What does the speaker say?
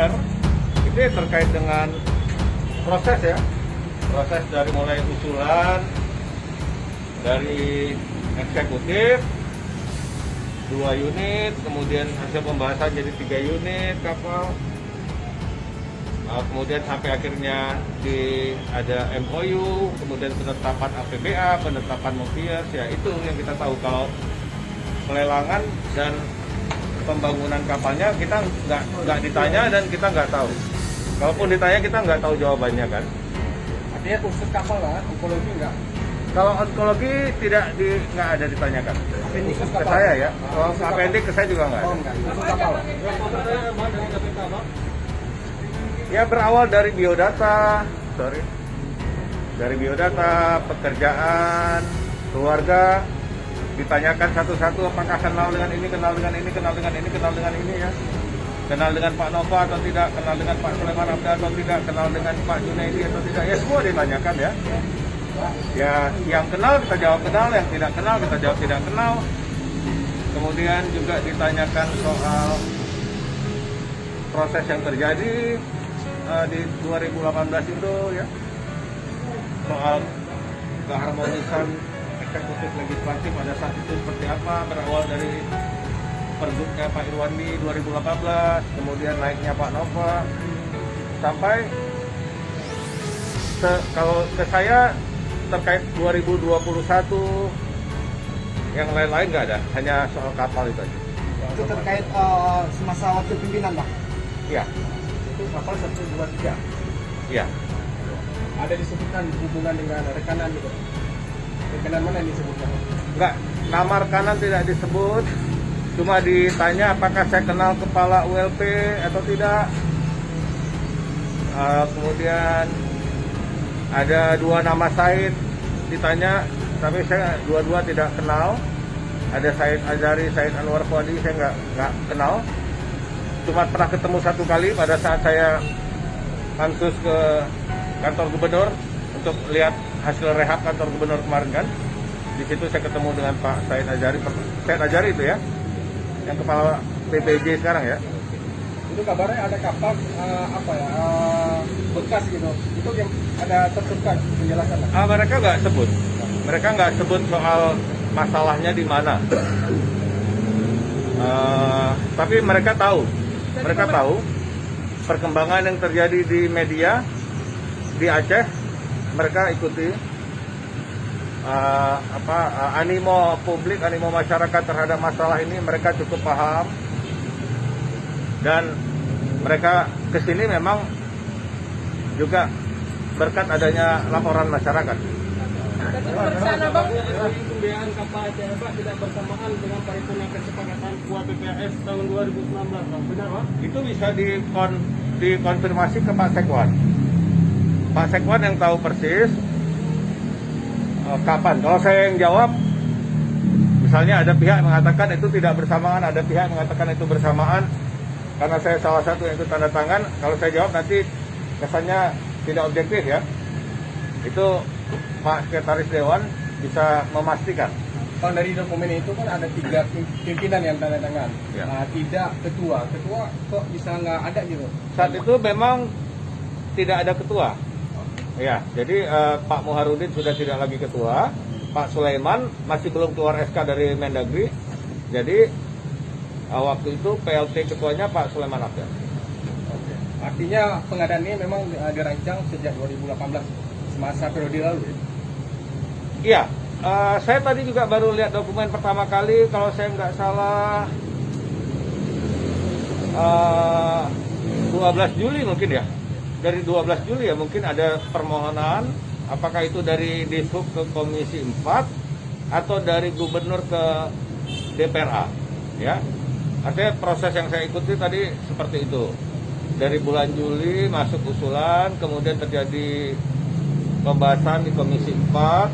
DPR itu terkait dengan proses ya, proses dari mulai usulan dari eksekutif 2 unit, kemudian hasil pembahasan jadi 3 unit kapal, kemudian sampai akhirnya ada MOU, kemudian penetapan APBA, penetapan MOPIAS, ya itu yang kita tahu. Kalau pelelangan dan pembangunan kapalnya kita nggak ditanya dan kita nggak tahu. Kalaupun ditanya kita nggak tahu jawabannya kan. Artinya khusus kapal lah, onkologi enggak? Kalau onkologi nggak ada ditanyakan. Apendik Ke kapal. saya ya, kalau apendik ke saya juga nggak ada. Oh enggak, khusus kapal. Ya berawal dari biodata, dari biodata, pekerjaan, keluarga, ditanyakan satu-satu apakah kenal dengan ini, kenal dengan ini, kenal dengan ini, kenal dengan ini ya. Kenal dengan Pak Nova atau tidak, kenal dengan Pak Sulaiman Abda atau tidak, kenal dengan Pak Junaidi atau tidak, ya semua ditanyakan ya. Ya yang kenal kita jawab kenal, yang tidak kenal kita jawab tidak kenal. Kemudian juga ditanyakan soal proses yang terjadi di 2018 itu ya, soal keharmonisan eksekutif legislatif pada saat itu seperti apa, berawal dari pergubnya Pak Irwandi 2018, kemudian naiknya Pak Nova, sampai kalau ke saya terkait 2021 yang lain-lain nggak ada, hanya soal kapal itu aja. Itu terkait semasa waktu pimpinan, Pak? Iya. Itu kapal 1, 2, 3. Iya. Ada disebutkan hubungan dengan rekanan gitu. Rekanan mana yang disebutkan? Enggak, nama rekanan tidak disebut, cuma ditanya apakah saya kenal kepala ULP atau tidak. Kemudian ada 2 nama Said ditanya, tapi saya dua-dua tidak kenal. Ada Said Azari, Said Anwar Fuadi, saya nggak kenal. Cuma pernah ketemu 1 kali pada saat saya pansus ke kantor gubernur untuk lihat hasil rehab kantor gubernur kemarin kan. Di situ saya ketemu dengan Pak Said Azari. Said Azari itu ya, yang kepala PBJ sekarang ya. Itu kabarnya ada kapal bekas gitu. Itu yang ada tersebutkan penjelasan. Mereka nggak sebut. Mereka nggak sebut soal masalahnya di mana. Tapi mereka tahu. Mereka tahu perkembangan yang terjadi di media di Aceh. Mereka ikuti animo publik, animo masyarakat terhadap masalah ini. Mereka cukup paham dan mereka kesini memang juga berkat adanya laporan masyarakat. Sana Bang, pembiayaan kapal Aceh Pak tidak bersamaan dengan paripurna kesepakatan KUHP-PAS tahun 2019, Bang. Benar, Pak? Itu bisa dikonfirmasi ke Pak Sekwan. Pak Sekwan yang tahu persis kapan. Kalau saya yang jawab, misalnya ada pihak yang mengatakan itu tidak bersamaan, ada pihak yang mengatakan itu bersamaan, karena saya salah satu yang ikut tanda tangan. Kalau saya jawab nanti kesannya tidak objektif ya. Itu Pak Sekretaris Dewan bisa memastikan. Kalau dari dokumen itu kan ada 3 pimpinan yang tanda tangan. Ya. Tidak ketua. Ketua kok bisa nggak ada gitu? Saat itu memang tidak ada ketua. Ya, jadi Pak Muharudin sudah tidak lagi ketua. Pak Sulaiman masih belum keluar SK dari Mendagri. Jadi waktu itu PLT ketuanya Pak Sulaiman Abda. Artinya pengadaan ini memang dirancang sejak 2018, semasa periode lalu ya? Iya, saya tadi juga baru lihat dokumen pertama kali, kalau saya nggak salah 12 Juli mungkin ya. Dari 12 Juli ya mungkin ada permohonan, apakah itu dari Dishub ke Komisi 4 atau dari Gubernur ke DPRA ya. Artinya proses yang saya ikuti tadi seperti itu. Dari bulan Juli masuk usulan, kemudian terjadi pembahasan di Komisi 4,